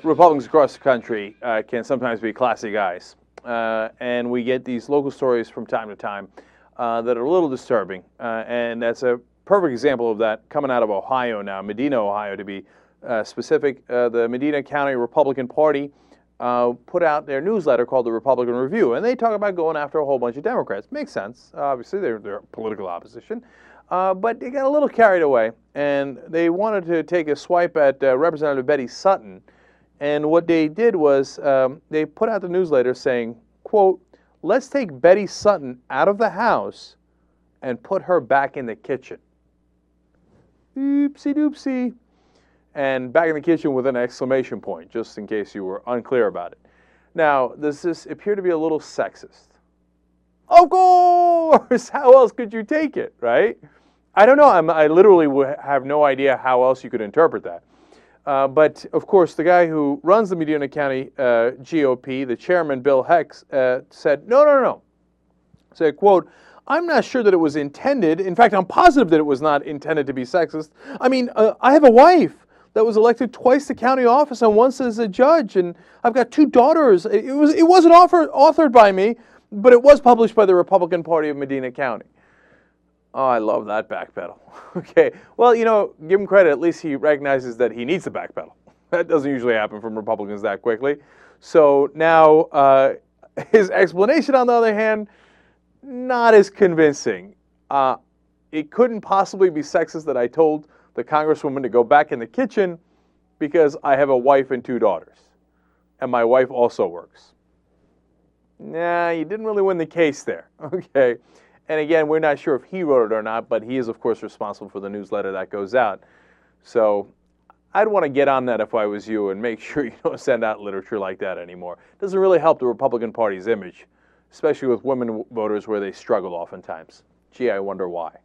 Republicans across the country can sometimes be classy guys. And we get these local stories from time to time that are a little disturbing. And that's a perfect example of that coming out of Ohio now, Medina, Ohio, to be specific. The Medina County Republican Party put out their newsletter called the Republican Review. And they talk about going after a whole bunch of Democrats. Makes sense. Obviously, they're political opposition. But they got a little carried away, and they wanted to take a swipe at Representative Betty Sutton. And what they did was they put out the newsletter saying, quote, "Let's take Betty Sutton out of the House and put her back in the kitchen." Oopsie doopsie. And back in the kitchen with an exclamation point, just in case you were unclear about it. Now, does this appear to be a little sexist? Of course! How else could you take it, right? I don't know. I literally have no idea how else you could interpret that. But, of course, the guy who runs the Medina County GOP, the chairman, Bill Hicks, said, no. Said, quote, "I'm not sure that it was intended. In fact, I'm positive that it was not intended to be sexist. I mean, I have a wife that was elected twice to county office and once as a judge, and I've got 2 daughters. It wasn't authored by me, but it was published by the Republican Party of Medina County." Oh, I love that backpedal. Okay, well, give him credit. At least he recognizes that he needs to backpedal. That doesn't usually happen from Republicans that quickly. So now his explanation, on the other hand, not as convincing. It couldn't possibly be sexist that I told the Congresswoman to go back in the kitchen because I have a wife and 2 daughters. And my wife also works. Nah, you didn't really win the case there. Okay. And again, we're not sure if he wrote it or not, but he is, of course, responsible for the newsletter that goes out. So I'd want to get on that if I was you and make sure you don't send out literature like that anymore. It doesn't really help the Republican Party's image, especially with women voters where they struggle oftentimes. Gee, I wonder why.